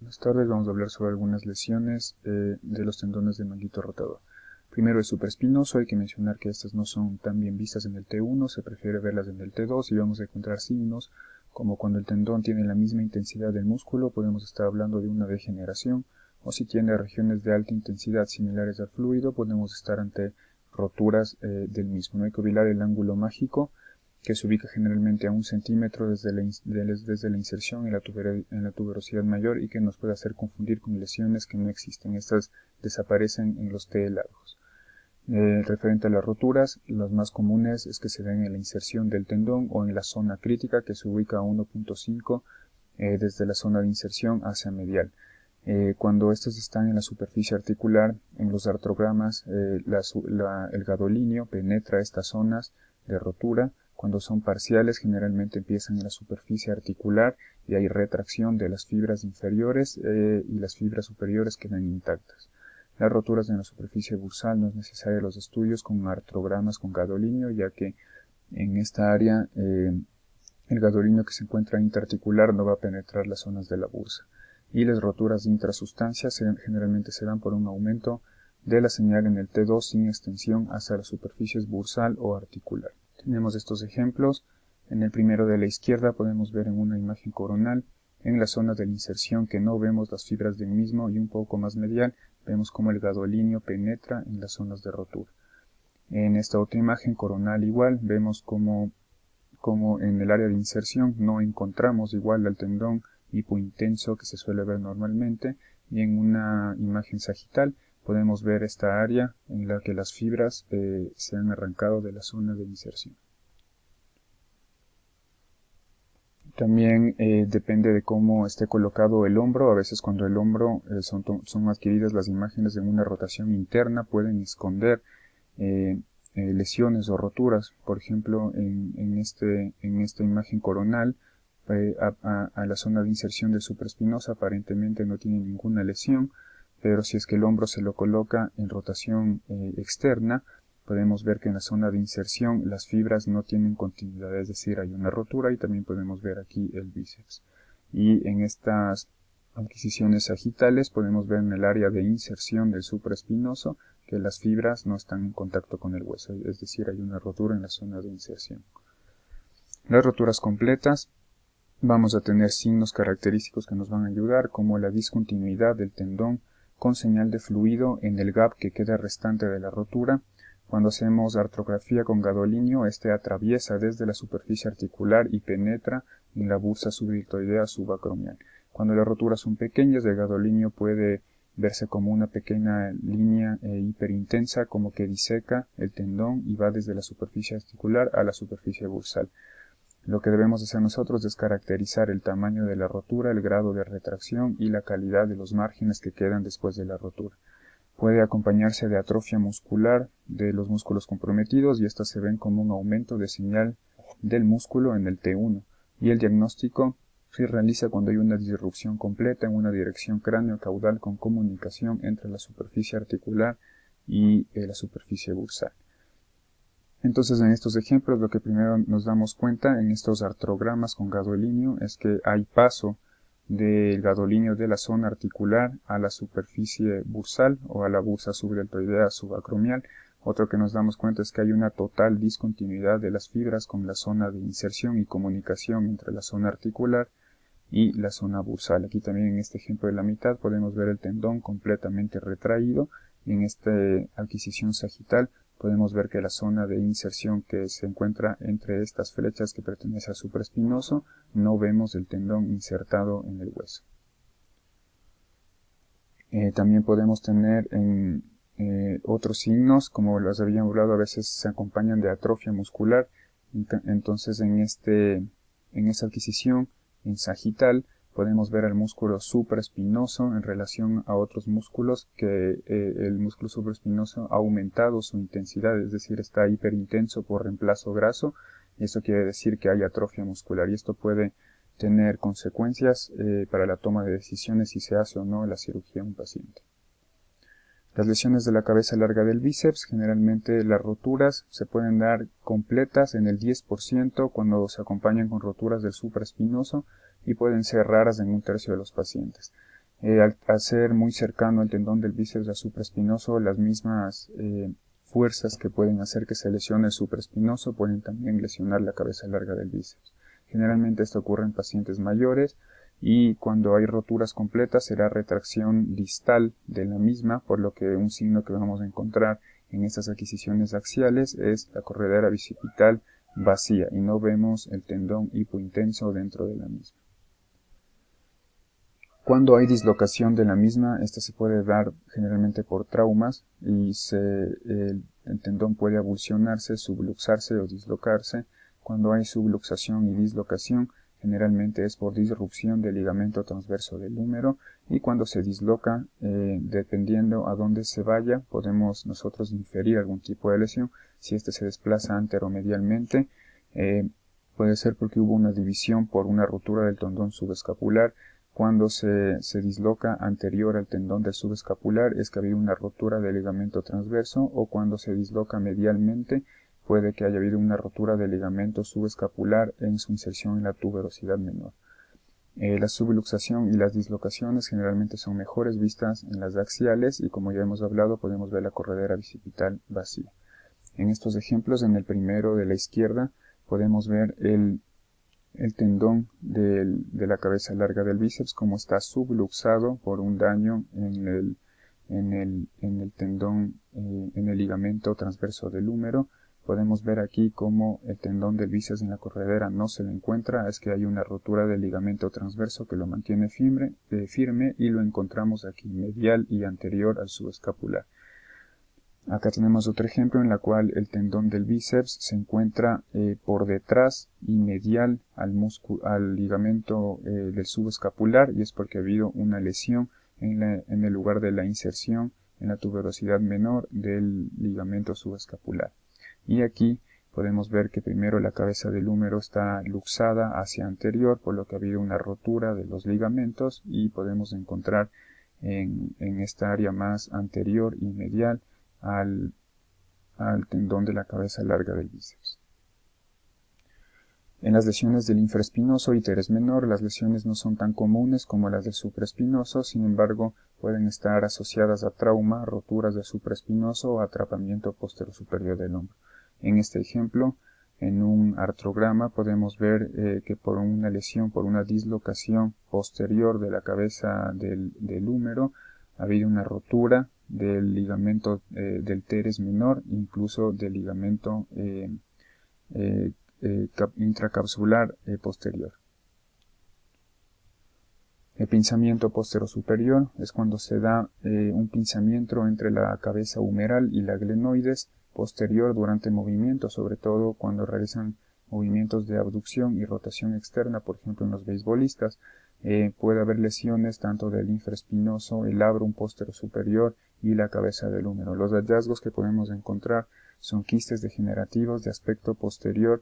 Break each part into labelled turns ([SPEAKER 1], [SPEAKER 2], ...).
[SPEAKER 1] Buenas tardes, vamos a hablar sobre algunas lesiones de los tendones del manguito rotador. Primero, el supraespinoso. Hay que mencionar que estas no son tan bien vistas en el T1, se prefiere verlas en el T2 y vamos a encontrar signos como cuando el tendón tiene la misma intensidad del músculo, podemos estar hablando de una degeneración, o si tiene regiones de alta intensidad similares al fluido, podemos estar ante roturas del mismo. No hay que olvidar el ángulo mágico, que se ubica generalmente a 1 centímetro desde la inserción en la tuberosidad mayor y que nos puede hacer confundir con lesiones que no existen. Estas desaparecen en los T largos. Referente a las roturas, las más comunes es que se den en la inserción del tendón o en la zona crítica, que se ubica a 1.5 desde la zona de inserción hacia medial. Cuando estos están en la superficie articular, en los artrogramas, el gadolinio penetra estas zonas de rotura. Cuando son parciales, generalmente empiezan en la superficie articular y hay retracción de las fibras inferiores y las fibras superiores quedan intactas. Las roturas en la superficie bursal no es necesario los estudios con artrogramas con gadolinio, ya que en esta área el gadolinio que se encuentra interarticular no va a penetrar las zonas de la bursa. Y las roturas de intrasustancia generalmente se dan por un aumento de la señal en el T2 sin extensión hacia las superficies bursal o articular. Tenemos estos ejemplos. En el primero de la izquierda podemos ver en una imagen coronal, en la zona de la inserción que no vemos las fibras del mismo y un poco más medial, vemos cómo el gadolinio penetra en las zonas de rotura. En esta otra imagen coronal igual, vemos como en el área de inserción no encontramos igual al tendón hipointenso que se suele ver normalmente, y en una imagen sagital podemos ver esta área en la que las fibras se han arrancado de la zona de inserción. También depende de cómo esté colocado el hombro. A veces cuando el hombro son adquiridas las imágenes en una rotación interna, pueden esconder lesiones o roturas. Por ejemplo, en esta imagen coronal, a la zona de inserción del supraespinosa aparentemente no tiene ninguna lesión, pero si es que el hombro se lo coloca en rotación externa, podemos ver que en la zona de inserción las fibras no tienen continuidad, es decir, hay una rotura, y también podemos ver aquí el bíceps. Y en estas adquisiciones sagitales podemos ver en el área de inserción del supraespinoso que las fibras no están en contacto con el hueso, es decir, hay una rotura en la zona de inserción. Las roturas completas, vamos a tener signos característicos que nos van a ayudar, como la discontinuidad del tendón con señal de fluido en el gap que queda restante de la rotura. Cuando hacemos artrografía con gadolinio, este atraviesa desde la superficie articular y penetra en la bursa subdeltoidea subacromial. Cuando las roturas son pequeñas, el gadolinio puede verse como una pequeña línea hiperintensa, como que diseca el tendón y va desde la superficie articular a la superficie bursal. Lo que debemos hacer nosotros es caracterizar el tamaño de la rotura, el grado de retracción y la calidad de los márgenes que quedan después de la rotura. Puede acompañarse de atrofia muscular de los músculos comprometidos, y estas se ven como un aumento de señal del músculo en el T1, y el diagnóstico se realiza cuando hay una disrupción completa en una dirección cráneo-caudal con comunicación entre la superficie articular y la superficie bursal. Entonces, en estos ejemplos, lo que primero nos damos cuenta en estos artrogramas con gadolinio es que hay paso del gadolinio de la zona articular a la superficie bursal o a la bursa subdeltoidea subacromial. Otro que nos damos cuenta es que hay una total discontinuidad de las fibras con la zona de inserción y comunicación entre la zona articular y la zona bursal. Aquí también en este ejemplo de la mitad podemos ver el tendón completamente retraído, y en esta adquisición sagital podemos ver que la zona de inserción que se encuentra entre estas flechas que pertenece al supraespinoso, no vemos el tendón insertado en el hueso. También podemos tener otros signos, como los habíamos hablado, a veces se acompañan de atrofia muscular. Entonces en esta adquisición en sagital podemos ver el músculo supraespinoso en relación a otros músculos, que el músculo supraespinoso ha aumentado su intensidad, es decir, está hiperintenso por reemplazo graso, y eso quiere decir que hay atrofia muscular, y esto puede tener consecuencias para la toma de decisiones si se hace o no la cirugía a un paciente. Las lesiones de la cabeza larga del bíceps, generalmente las roturas se pueden dar completas en el 10% cuando se acompañan con roturas del supraespinoso, y pueden ser raras en 1/3 de los pacientes. Al ser muy cercano el tendón del bíceps al supraespinoso, las mismas fuerzas que pueden hacer que se lesione el supraespinoso pueden también lesionar la cabeza larga del bíceps. Generalmente esto ocurre en pacientes mayores y cuando hay roturas completas será retracción distal de la misma, por lo que un signo que vamos a encontrar en estas adquisiciones axiales es la corredera bicipital vacía y no vemos el tendón hipointenso dentro de la misma. Cuando hay dislocación de la misma, esta se puede dar generalmente por traumas y el tendón puede avulsionarse, subluxarse o dislocarse. Cuando hay subluxación y dislocación, generalmente es por disrupción del ligamento transverso del húmero, y cuando se disloca, dependiendo a dónde se vaya, podemos nosotros inferir algún tipo de lesión. Si este se desplaza anteromedialmente, puede ser porque hubo una división por una rotura del tendón subescapular. Cuando se disloca anterior al tendón del subescapular es que ha habido una rotura del ligamento transverso, o cuando se disloca medialmente puede que haya habido una rotura del ligamento subescapular en su inserción en la tuberosidad menor. La subluxación y las dislocaciones generalmente son mejores vistas en las axiales y, como ya hemos hablado, podemos ver la corredera bicipital vacía. En estos ejemplos, en el primero de la izquierda, podemos ver el tendón de la cabeza larga del bíceps como está subluxado por un daño en el tendón, en el ligamento transverso del húmero. Podemos ver aquí como el tendón del bíceps en la corredera no se le encuentra, es que hay una rotura del ligamento transverso que lo mantiene firme, y lo encontramos aquí medial y anterior al subescapular. Acá tenemos otro ejemplo en la cual el tendón del bíceps se encuentra por detrás y medial al ligamento del subescapular, y es porque ha habido una lesión en el lugar de la inserción en la tuberosidad menor del ligamento subescapular. Y aquí podemos ver que primero la cabeza del húmero está luxada hacia anterior, por lo que ha habido una rotura de los ligamentos, y podemos encontrar en esta área más anterior y medial al tendón de la cabeza larga del bíceps. En las lesiones del infraespinoso y teres menor, las lesiones no son tan comunes como las del supraespinoso, sin embargo, pueden estar asociadas a trauma, roturas del supraespinoso o atrapamiento posterior del hombro. En este ejemplo, en un artrograma podemos ver que por una lesión, por una dislocación posterior de la cabeza del húmero, ha habido una rotura del ligamento del teres menor, incluso del ligamento intracapsular posterior. El pinzamiento posterior-superior es cuando se da un pinzamiento entre la cabeza humeral y la glenoides posterior durante movimientos, sobre todo cuando realizan movimientos de abducción y rotación externa, por ejemplo en los beisbolistas. Puede haber lesiones tanto del infraespinoso, el labrum posterior-superior y la cabeza del húmero. Los hallazgos que podemos encontrar son quistes degenerativos de aspecto posterior,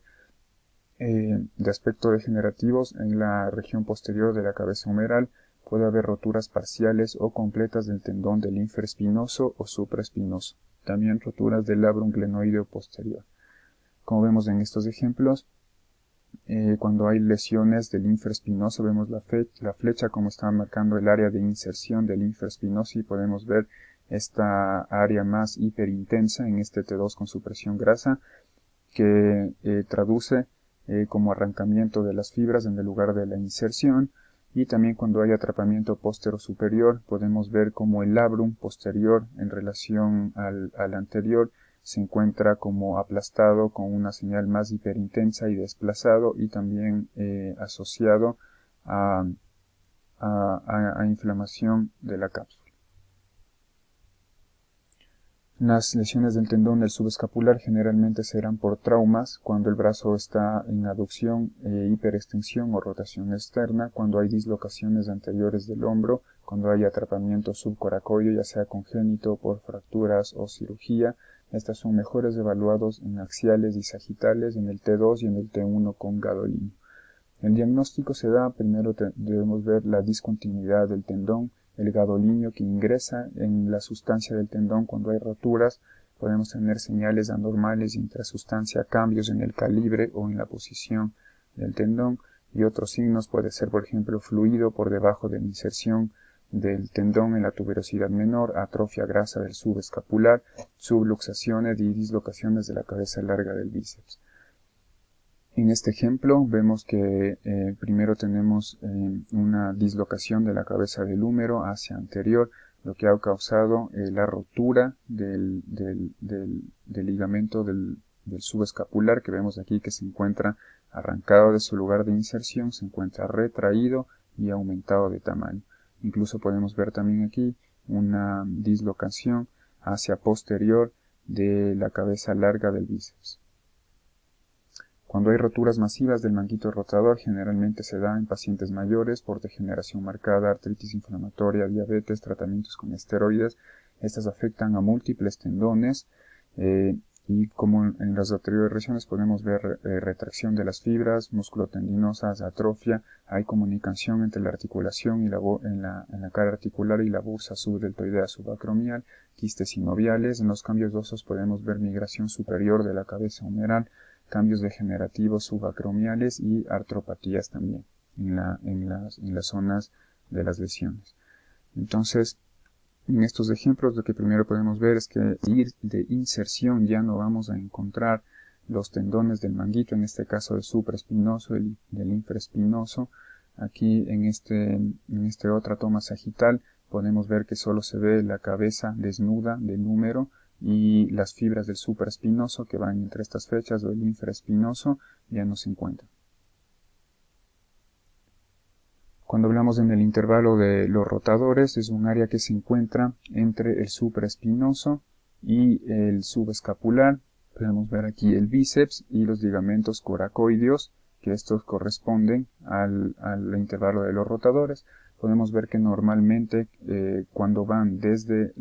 [SPEAKER 1] degenerativos en la región posterior de la cabeza humeral. Puede haber roturas parciales o completas del tendón del infraespinoso o supraespinoso. También roturas del labrum glenoideo posterior. Como vemos en estos ejemplos, cuando hay lesiones del infraespinoso, vemos la flecha como está marcando el área de inserción del infraespinoso, y podemos ver esta área más hiperintensa en este T2 con supresión grasa, que traduce como arrancamiento de las fibras en el lugar de la inserción. Y también cuando hay atrapamiento posterior-superior, podemos ver como el labrum posterior en relación al anterior se encuentra como aplastado con una señal más hiperintensa y desplazado, y también asociado a inflamación de la cápsula. Las lesiones del tendón del subescapular generalmente serán por traumas, cuando el brazo está en aducción, hiperextensión o rotación externa, cuando hay dislocaciones anteriores del hombro, cuando hay atrapamiento subcoracoideo, ya sea congénito, por fracturas o cirugía. Estas son mejores evaluados en axiales y sagitales, en el T2 y en el T1 con gadolinio. El diagnóstico se da, primero debemos ver la discontinuidad del tendón, el gadolinio que ingresa en la sustancia del tendón cuando hay roturas. Podemos tener señales anormales intrasustancia, cambios en el calibre o en la posición del tendón, y otros signos puede ser, por ejemplo, fluido por debajo de la inserción del tendón en la tuberosidad menor, atrofia grasa del subescapular, subluxaciones y dislocaciones de la cabeza larga del bíceps. En este ejemplo vemos que primero tenemos una dislocación de la cabeza del húmero hacia anterior, lo que ha causado la rotura del ligamento del subescapular, que vemos aquí que se encuentra arrancado de su lugar de inserción, se encuentra retraído y aumentado de tamaño. Incluso podemos ver también aquí una dislocación hacia posterior de la cabeza larga del bíceps. Cuando hay roturas masivas del manguito rotador, generalmente se da en pacientes mayores por degeneración marcada, artritis inflamatoria, diabetes, tratamientos con esteroides. Estas afectan a múltiples tendones y como en las anteriores regiones podemos ver retracción de las fibras musculotendinosas, atrofia, hay comunicación entre la articulación y en la cara articular y la bursa subdeltoidea subacromial, quistes sinoviales. En los cambios de osos podemos ver migración superior de la cabeza humeral, cambios degenerativos subacromiales y artropatías también en las zonas de las lesiones. Entonces, en estos ejemplos lo que primero podemos ver es que de inserción ya no vamos a encontrar los tendones del manguito, en este caso del supraespinoso y del infraespinoso. Aquí en esta otra toma sagital podemos ver que solo se ve la cabeza desnuda del húmero y las fibras del supraespinoso que van entre estas fechas o el infraespinoso ya no se encuentran. Cuando hablamos en el intervalo de los rotadores, es un área que se encuentra entre el supraespinoso y el subescapular. Podemos ver aquí el bíceps y los ligamentos coracoideos, que estos corresponden al intervalo de los rotadores. Podemos ver que normalmente cuando van desde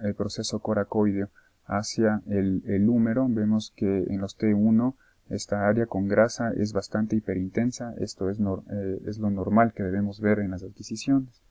[SPEAKER 1] el proceso coracoideo hacia el húmero, vemos que en los T1 esta área con grasa es bastante hiperintensa. Esto es lo normal que debemos ver en las adquisiciones.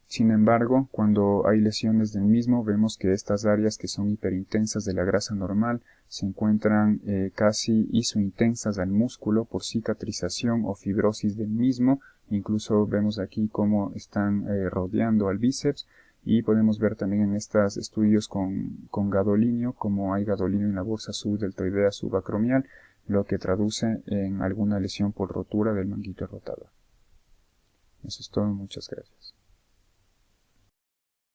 [SPEAKER 1] Sin embargo, cuando hay lesiones del mismo, vemos que estas áreas que son hiperintensas de la grasa normal se encuentran casi isointensas al músculo por cicatrización o fibrosis del mismo. Incluso vemos aquí cómo están rodeando al bíceps. Y podemos ver también en estos estudios con gadolinio, como hay gadolinio en la bursa subdeltoidea subacromial, lo que traduce en alguna lesión por rotura del manguito rotador. Eso es todo, muchas gracias.